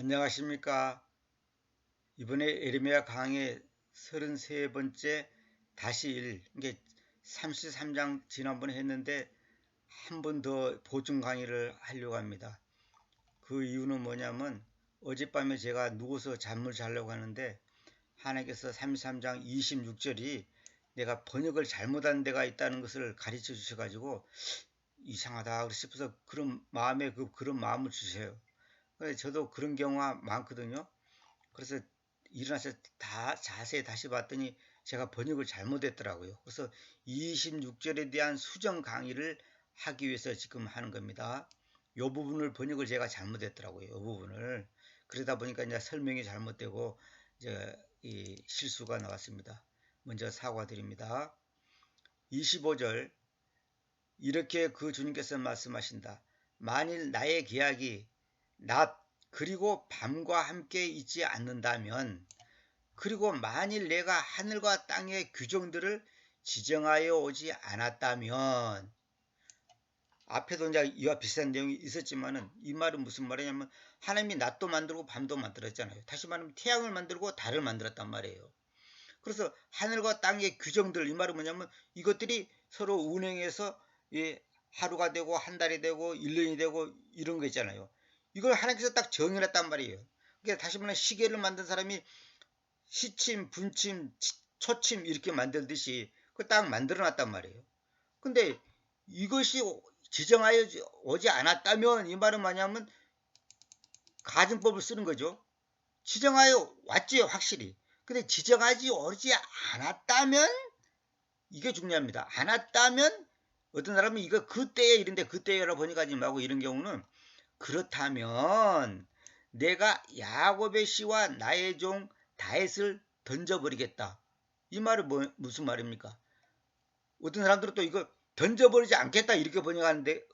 안녕하십니까. 이번에 에르미야 강의 33번째 다시 이게 33장 지난번에 했는데 한 번 더 보충 강의를 하려고 합니다. 그 이유는 뭐냐면 어젯밤에 제가 누워서 잠을 자려고 하는데 하나님께서 33장 26절이 내가 번역을 잘못한 데가 있다는 것을 가르쳐 주셔가지고 이상하다 싶어서 그런 마음을 주세요. 그래서 저도 그런 경우가 많거든요. 그래서 일어나서 다 자세히 다시 봤더니 제가 번역을 잘못했더라고요. 그래서 26절에 대한 수정 강의를 하기 위해서 지금 하는 겁니다. 이 부분을 번역을 제가 잘못했더라고요. 이 부분을. 그러다 보니까 이제 설명이 잘못되고 이제 이 실수가 나왔습니다. 먼저 사과드립니다. 25절 이렇게 그 주님께서 말씀하신다. 만일 나의 계약이 낮 그리고 밤과 함께 있지 않는다면 그리고 만일 내가 하늘과 땅의 규정들을 지정하여 오지 않았다면 앞에도 이제 이와 비슷한 내용이 있었지만은 이 말은 무슨 말이냐면 하나님이 낮도 만들고 밤도 만들었잖아요. 다시 말하면 태양을 만들고 달을 만들었단 말이에요. 그래서 하늘과 땅의 규정들 이 말은 뭐냐면 이것들이 서로 운행해서 하루가 되고 한 달이 되고 1년이 되고 이런 거 있잖아요. 이걸 하나님께서 딱 정해놨단 말이에요. 그러니까 다시 말하면 시계를 만든 사람이 시침, 분침, 초침 이렇게 만들듯이 그 딱 만들어놨단 말이에요. 근데 이것이 지정하여 오지 않았다면 이 말은 뭐냐면 가정법을 쓰는 거죠. 지정하여 왔지요 확실히. 근데 지정하지 오지 않았다면 이게 중요합니다. 않았다면 어떤 사람은 이거 그때에 이런데 그때여라 보니까 하지 말고 이런 경우는 그렇다면 내가 야곱의 씨와 나의 종 다윗을 던져버리겠다. 이 말은 무슨 말입니까? 어떤 사람들은 또 이거 던져버리지 않겠다 이렇게 번역하는데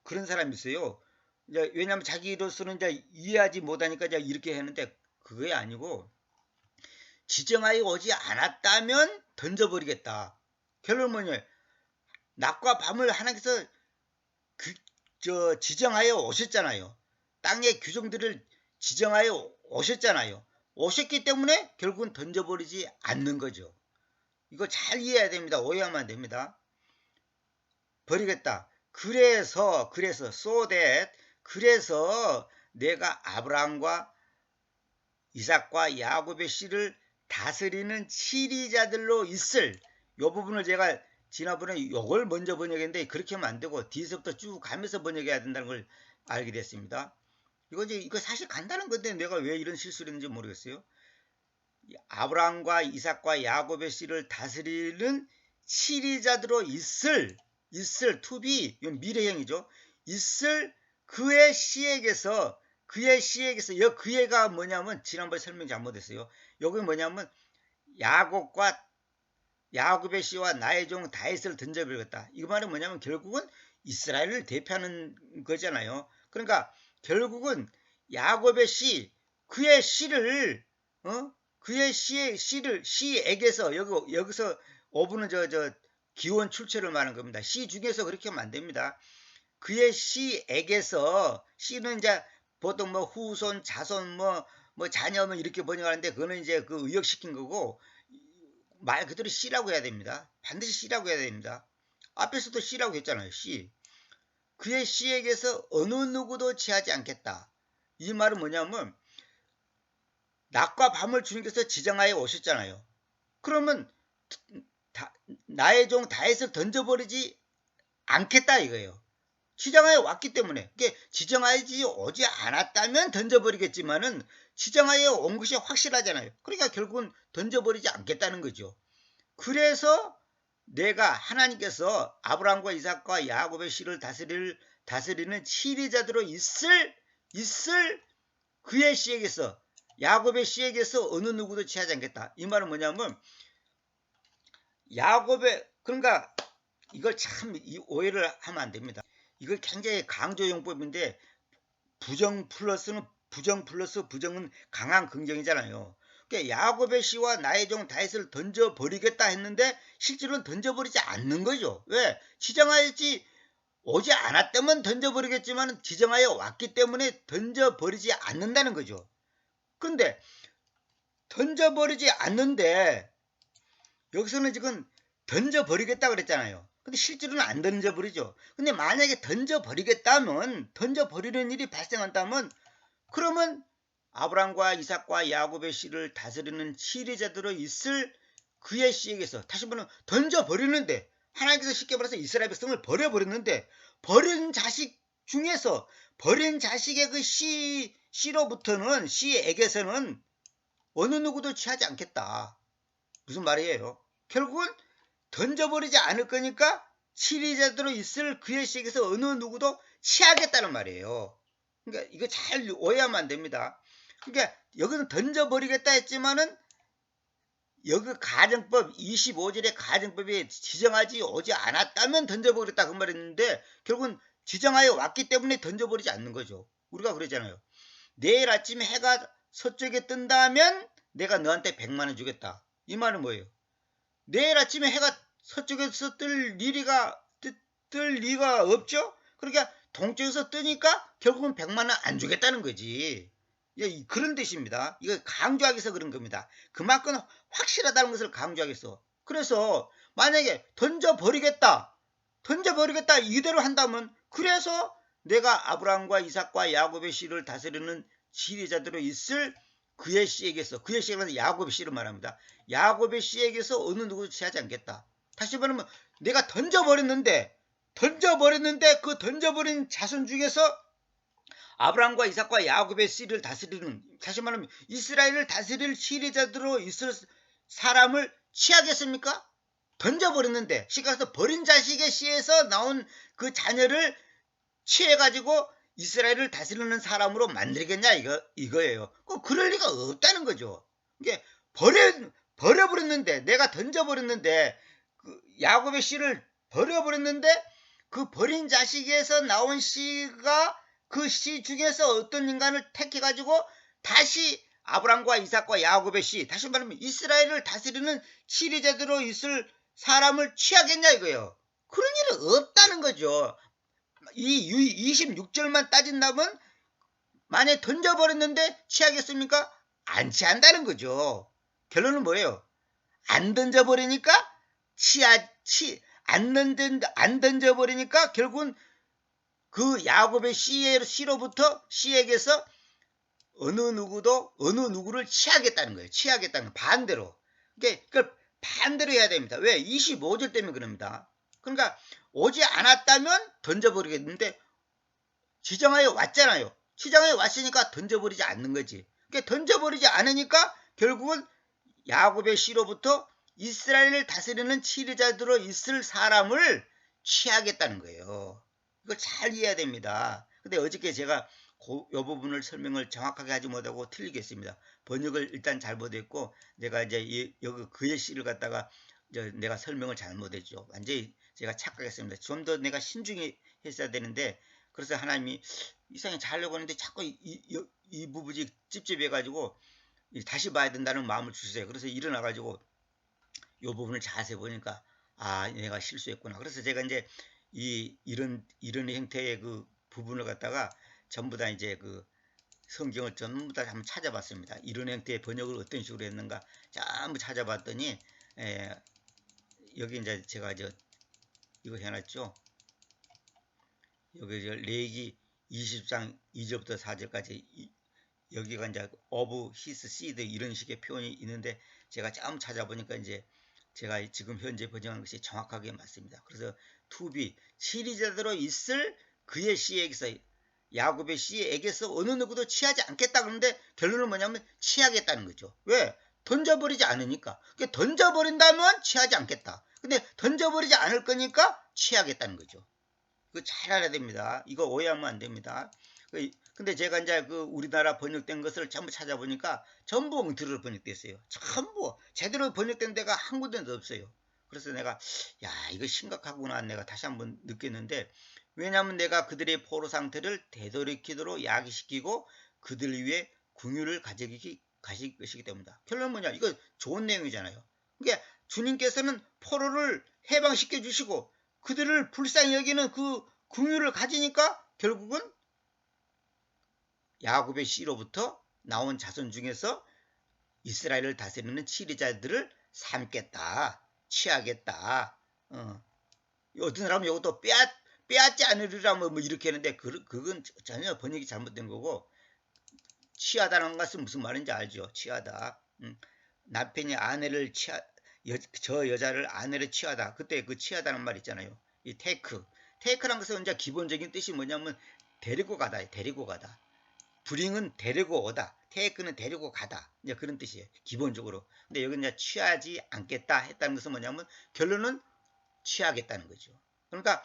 그런 사람이 있어요. 이제 왜냐하면 자기로서는 이제 이해하지 못하니까 이제 이렇게 했는데 그게 아니고 지정하여 오지 않았다면 던져버리겠다. 결론은 뭐냐? 낮과 밤을 하나님께서 지정하여 오셨잖아요. 땅의 규정들을 지정하여 오셨잖아요. 오셨기 때문에 결국은 던져버리지 않는 거죠. 이거 잘 이해해야 됩니다. 오해하면 안 됩니다. 버리겠다. 그래서 so that 그래서 내가 아브라함과 이삭과 야곱의 씨를 다스리는 치리자들로 있을 이 부분을 제가 지난번에 이걸 먼저 번역했는데 그렇게 하면 안 되고 뒤에서부터 쭉 가면서 번역해야 된다는 걸 알게 됐습니다. 이거 사실 간단한 건데 내가 왜 이런 실수를 했는지 모르겠어요. 아브라함과 이삭과 야곱의 씨를 다스리는 치리자들로 있을 to be 이건 미래형이죠. 있을 그의 씨에게서 그 애가 뭐냐면 지난번에 설명 잘못했어요. 여기 뭐냐면 야곱의 씨와 나의 종 다윗을 던져버리겠다. 이거 말은 뭐냐면 결국은 이스라엘을 대표하는 거잖아요. 그러니까 결국은 야곱의 씨 그의 씨를 그의 씨에게서 여기서 어부는 저 기원 출처를 말하는 겁니다. 씨 중에서 그렇게 하면 안 됩니다. 그의 씨에게서 씨는 이제 보통 뭐 후손, 자손, 뭐 자녀 이렇게 번역하는데 그거는 이제 그 의역시킨 거고 말 그대로 씨라고 해야 됩니다. 반드시 씨라고 해야 됩니다. 앞에서도 씨라고 했잖아요. 씨. 그의 씨에게서 어느 누구도 취하지 않겠다. 이 말은 뭐냐면 낮과 밤을 주님께서 지정하여 오셨잖아요. 그러면 나의 종 다윗을 던져버리지 않겠다 이거예요. 지정하여 왔기 때문에 지정하지 오지 않았다면 던져버리겠지만은 지정하여 온 것이 확실하잖아요. 그러니까 결국은 던져버리지 않겠다는 거죠. 그래서 내가 하나님께서 아브라함과 이삭과 야곱의 씨를 다스리는 치리자들로 있을 그의 씨에게서 야곱의 씨에게서 어느 누구도 취하지 않겠다. 이 말은 뭐냐면 그러니까 이걸 참 오해를 하면 안 됩니다. 이걸 굉장히 강조용법인데 부정 플러스 부정은 강한 긍정이잖아요. 그러니까 야곱의 씨와 나의 종 다윗을 던져버리겠다 했는데 실제로는 던져버리지 않는 거죠. 왜? 지정하였지 오지 않았다면 던져버리겠지만 지정하여 왔기 때문에 던져버리지 않는다는 거죠. 그런데 던져버리지 않는데 여기서는 지금 던져버리겠다 그랬잖아요. 근데 실제로는 안 던져버리죠. 근데 만약에 던져버리겠다면, 던져버리는 일이 발생한다면, 그러면 아브람과 이삭과 야곱의 씨를 다스리는 치리자들로 있을 그의 씨에게서, 다시 말하면 던져버리는데, 하나님께서 쉽게 말해서 이스라엘 백성을 버려버렸는데, 버린 자식 중에서, 버린 자식의 그 씨로부터는, 씨에게서는 어느 누구도 취하지 않겠다. 무슨 말이에요? 결국은 던져버리지 않을 거니까 치리자대로 있을 그의 씨에게서 어느 누구도 취하겠다는 말이에요. 그러니까 이거 잘 오해하면 안 됩니다. 그러니까 여기는 던져버리겠다 했지만은 여기 가정법 25절의 가정법이 지정하지 오지 않았다면 던져버리겠다 그 말했는데 결국은 지정하여 왔기 때문에 던져버리지 않는 거죠. 우리가 그러잖아요. 내일 아침에 해가 서쪽에 뜬다면 내가 너한테 100만 원 주겠다. 이 말은 뭐예요? 내일 아침에 해가 서쪽에서 뜰 리가 없죠? 그러니까 동쪽에서 뜨니까 결국은 100만 원 안 주겠다는 거지. 그런 뜻입니다. 이거 강조하기 위해서 그런 겁니다. 그만큼 확실하다는 것을 강조하기 위해서. 그래서 만약에 던져버리겠다 이대로 한다면 그래서 내가 아브라함과 이삭과 야곱의 씨를 다스리는 지리자대로 있을 그의 씨에게서, 그의 씨에게서 야곱의 씨를 말합니다. 야곱의 씨에게서 어느 누구도 취하지 않겠다. 다시 말하면 내가 던져버렸는데 그 던져버린 자손 중에서 아브라함과 이삭과 야곱의 씨를 다스리는, 다시 말하면 이스라엘을 다스릴 지리자들로 있을 사람을 취하겠습니까? 던져버렸는데, 시가서 버린 자식의 씨에서 나온 그 자녀를 취해가지고 이스라엘을 다스리는 사람으로 만들겠냐 이거예요. 그럴 리가 없다는 거죠. 이게 버려버렸는데, 내가 던져버렸는데, 그 야곱의 씨를 버려버렸는데 그 버린 자식에서 나온 씨가 그 씨 중에서 어떤 인간을 택해가지고 다시 아브람과 이삭과 야곱의 씨, 다시 말하면 이스라엘을 다스리는 치리자대로 있을 사람을 취하겠냐 이거예요. 그런 일은 없다는 거죠. 이 26절만 따진다면 만약에 던져버렸는데 취하겠습니까? 안 취한다는 거죠. 결론은 뭐예요? 안 던져버리니까 안 던져버리니까 결국은 그 야곱의 씨로부터 씨에게서 어느 누구를 취하겠다는 거예요. 취하겠다는 거. 반대로. 그러니까 반대로 해야 됩니다. 왜? 25절 때문에 그럽니다. 그러니까 오지 않았다면 던져버리겠는데 지정하여 왔잖아요. 지정하여 왔으니까 던져버리지 않는 거지. 그러니까 던져버리지 않으니까 결국은 야곱의 씨로부터 이스라엘을 다스리는 치리자들로 있을 사람을 취하겠다는 거예요. 이걸 잘 이해해야 됩니다. 근데 어저께 제가 이 부분을 설명을 정확하게 하지 못하고 틀리겠습니다. 번역을 일단 잘못했고 내가 이제 여기 그의 씨를 갖다가 내가 설명을 잘못했죠. 완전히 제가 착각했습니다. 좀 더 내가 신중히 했어야 되는데 그래서 하나님이 이상하게 잘하려고 하는데 자꾸 이 부분이 찝찝해가지고 다시 봐야 된다는 마음을 주세요. 그래서 일어나가지고 이 부분을 자세히 보니까 내가 실수했구나. 그래서 제가 이제 이런 형태의 그 부분을 갖다가 전부 다 이제 그 성경을 전부 다 한번 찾아봤습니다. 이런 형태의 번역을 어떤 식으로 했는가 전부 찾아봤더니 여기 이제 제가 이거 해놨죠. 여기 레위기 20장 2절부터 4절까지 여기가 이제 of his seed 이런 식의 표현이 있는데 제가 좀 찾아보니까 이제 제가 지금 현재 번역한 것이 정확하게 맞습니다. 그래서 to be 치리자대로 있을 그의 씨에게서 야곱의 씨에게서 어느 누구도 취하지 않겠다 그러는데 결론은 뭐냐면 취하겠다는 거죠. 왜? 던져버리지 않으니까. 던져버린다면 취하지 않겠다. 근데 던져버리지 않을 거니까 취하겠다는 거죠. 그거 잘 알아야 됩니다. 이거 오해하면 안 됩니다. 근데 제가 이제 그 우리나라 번역된 것을 전부 찾아보니까 전부 엉터리로 번역됐어요. 전부 제대로 번역된 데가 한 군데도 없어요. 그래서 내가 이거 심각하구나 내가 다시 한번 느꼈는데 왜냐하면 내가 그들의 포로 상태를 되돌이키도록 야기시키고 그들 위해 궁유를 가질 것이기 때문이다. 결론은 뭐냐? 이거 좋은 내용이잖아요. 그러니까 주님께서는 포로를 해방시켜 주시고 그들을 불쌍히 여기는 그 긍휼을 가지니까 결국은 야곱의 씨로부터 나온 자손 중에서 이스라엘을 다스리는 치리자들을 삼겠다, 취하겠다. 어떤 사람은 이것도 빼앗지 않으리라 뭐 이렇게 하는데 그건 전혀 번역이 잘못된 거고, 취하다는 것은 무슨 말인지 알죠? 취하다. 남편이 아내를 저 여자를 아내를 취하다. 그때 그 취하다는 말 있잖아요. 이 테이크라는 것은 이제 기본적인 뜻이 뭐냐면 데리고 가다, 데리고 가다. 브링은 데리고 오다, 테이크는 데리고 가다. 이제 그런 뜻이에요. 기본적으로. 근데 여기 이제 취하지 않겠다 했다는 것은 뭐냐면 결론은 취하겠다는 거죠. 그러니까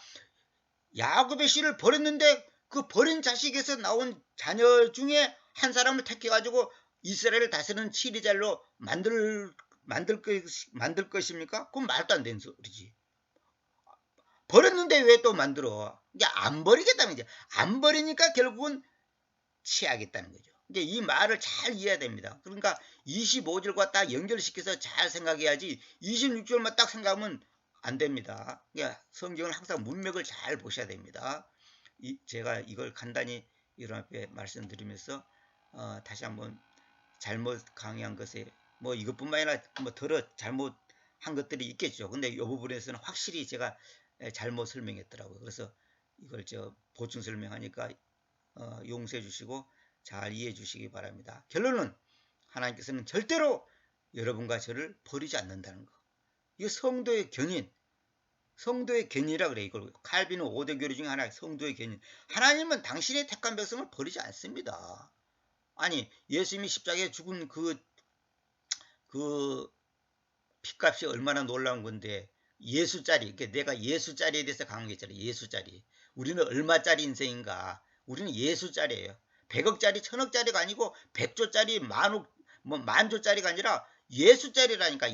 야곱의 씨를 버렸는데 그 버린 자식에서 나온 자녀 중에 한 사람을 택해가지고 이스라엘을 다스리는 치리자로 만들 것입니까? 그건 말도 안 되는 소리지. 버렸는데 왜 또 만들어? 이게 안 버리겠다는 거죠. 안 버리니까 결국은 취하겠다는 거죠. 이제 이 말을 잘 이해해야 됩니다. 그러니까 25절과 딱 연결시켜서 잘 생각해야지 26절만 딱 생각하면 안 됩니다. 그러니까 성경은 항상 문맥을 잘 보셔야 됩니다. 제가 이걸 간단히 여러분 앞에 말씀드리면서 다시 한번 잘못 강의한 것에 뭐 이것뿐만 아니라 뭐 더러 잘못한 것들이 있겠죠. 근데 이 부분에서는 확실히 제가 잘못 설명했더라고요. 그래서 이걸 보충 설명하니까 용서해 주시고 잘 이해해 주시기 바랍니다. 결론은 하나님께서는 절대로 여러분과 저를 버리지 않는다는 거. 이거 성도의 견인, 성도의 견인이라 그래. 이걸 칼빈은 5대 교리 중에 하나, 성도의 견인. 하나님은 당신의 택한 백성을 버리지 않습니다. 아니, 예수님이 십자가에 죽은 그 핏값이 얼마나 놀라운 건데, 예수짜리, 그러니까 내가 예수짜리에 대해서 강조했잖아요. 예수짜리. 우리는 얼마짜리 인생인가? 우리는 예수짜리예요. 100억짜리, 1000억짜리가 아니고 100조짜리, 만조짜리가 아니라 예수짜리라니까.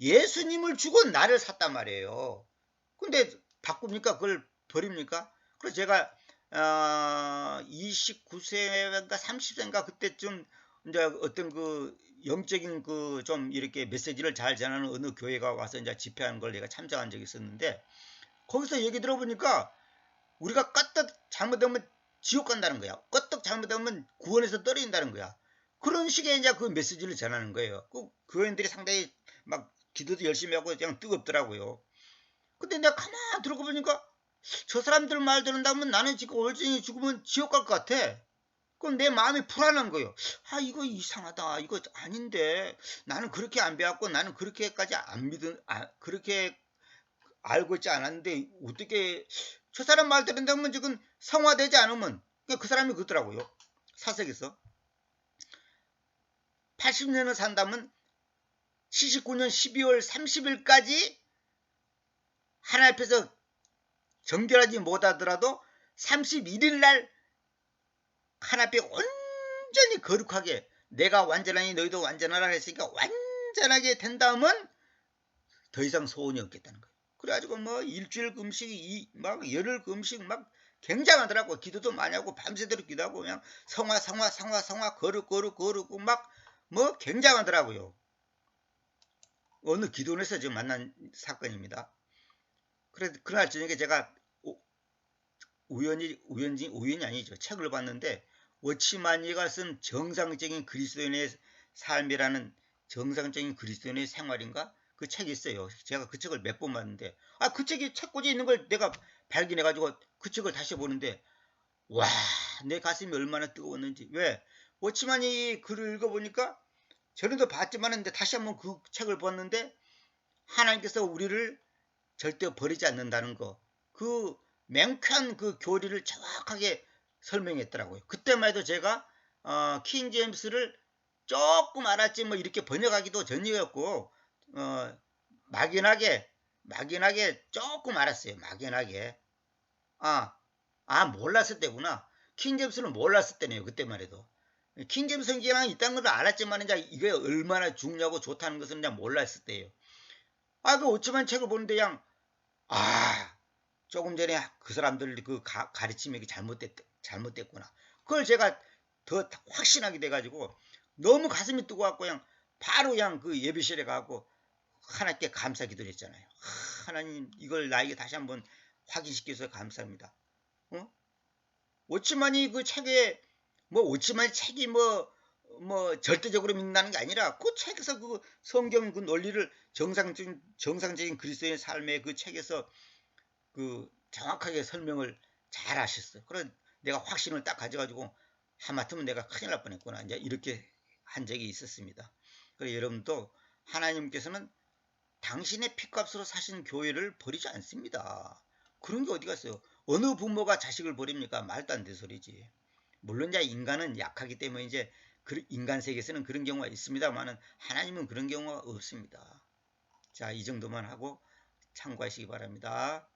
예수님을 주고 나를 샀단 말이에요. 근데 바꿉니까? 그걸 버립니까? 그래서 제가 29세인가 30세인가 그때쯤 이제 어떤 그 영적인 그 좀 이렇게 메시지를 잘 전하는 어느 교회가 와서 이제 집회하는 걸 내가 참석한 적이 있었는데, 거기서 얘기 들어보니까 우리가 까딱 잘못하면 지옥 간다는 거야. 까딱 잘못하면 구원에서 떨어진다는 거야. 그런 식의 이제 그 메시지를 전하는 거예요. 그 교인들이 상당히 막 기도도 열심히 하고 그냥 뜨겁더라고요. 근데 내가 가만 들어가 보니까 저 사람들 말 들은다면 나는 지금 올증이 죽으면 지옥 갈 것 같아. 그럼 내 마음이 불안한 거예요. 아, 이거 이상하다. 이거 아닌데. 나는 그렇게 안 배웠고 나는 그렇게까지 안 그렇게 알고 있지 않았는데 어떻게 저 사람 말 들은다면 지금 성화되지 않으면 그 사람이 그러더라고요. 사석에서 80년을 산다면 79년 12월 30일까지 하나님 앞에서 정결하지 못하더라도 31일 날 하나님 앞에 온전히 거룩하게, 내가 완전하니 너희도 완전하라 했으니까 완전하게 된 다음은 더 이상 소원이 없겠다는 거예요. 그래가지고 뭐 일주일 금식, 막 열흘 금식 막 굉장하더라고. 기도도 많이 하고 밤새도록 기도하고 그냥 성화 거룩 막 뭐 굉장하더라고요. 어느 기도원에서 지금 만난 사건입니다. 그래서 그날 저녁에 제가 우연이 아니죠. 책을 봤는데 워치만이가 쓴 정상적인 그리스도인의 삶이라는, 정상적인 그리스도인의 생활인가? 그 책이 있어요. 제가 그 책을 몇 번 봤는데, 그 책이 책꽂이 있는 걸 내가 발견해가지고 그 책을 다시 보는데, 와, 내 가슴이 얼마나 뜨거웠는지. 왜? 워치만이 글을 읽어보니까 전에도 봤지만 다시 한번 그 책을 봤는데 하나님께서 우리를 절대 버리지 않는다는 거, 그 맹쾌한 그 교리를 정확하게 설명했더라고요. 그때만 해도 제가 킹 제임스를 조금 알았지 뭐 이렇게 번역하기도 전이었고 막연하게 조금 알았어요. 막연하게. 몰랐을 때구나. 킹 제임스는 몰랐을 때네요. 그때만 해도. 킹 제임스 성경이 있다는 걸 알았지만 이제 이게 얼마나 중요하고 좋다는 것은 그냥 몰랐을 때예요. 그 어쩌면 책을 보는데 그냥 조금 전에 그 사람들 그 가르침이 잘못됐구나. 그걸 제가 더 확신하게 돼가지고 너무 가슴이 뜨거워갖고 그냥 바로 그냥 그 예배실에 가고 하나님께 감사 기도를 했잖아요. 하나님, 이걸 나에게 다시 한번 확인시켜서 감사합니다. 어? 오치만이 그 책에 뭐 오치만이 책이 뭐 절대적으로 믿는다는 게 아니라 그 책에서 그 성경 그 논리를 정상적인 그리스도인의 삶의 그 책에서 그 정확하게 설명을 잘 하셨어요. 그래 내가 확신을 딱 가져가지고 하마터면 내가 큰일 날 뻔했구나. 이제 이렇게 한 적이 있었습니다. 그래 여러분도 하나님께서는 당신의 피값으로 사신 교회를 버리지 않습니다. 그런 게 어디 갔어요? 어느 부모가 자식을 버립니까? 말도 안 되는 소리지. 물론 이제 인간은 약하기 때문에 이제 인간 세계에서는 그런 경우가 있습니다만은 하나님은 그런 경우가 없습니다. 자, 이 정도만 하고 참고하시기 바랍니다.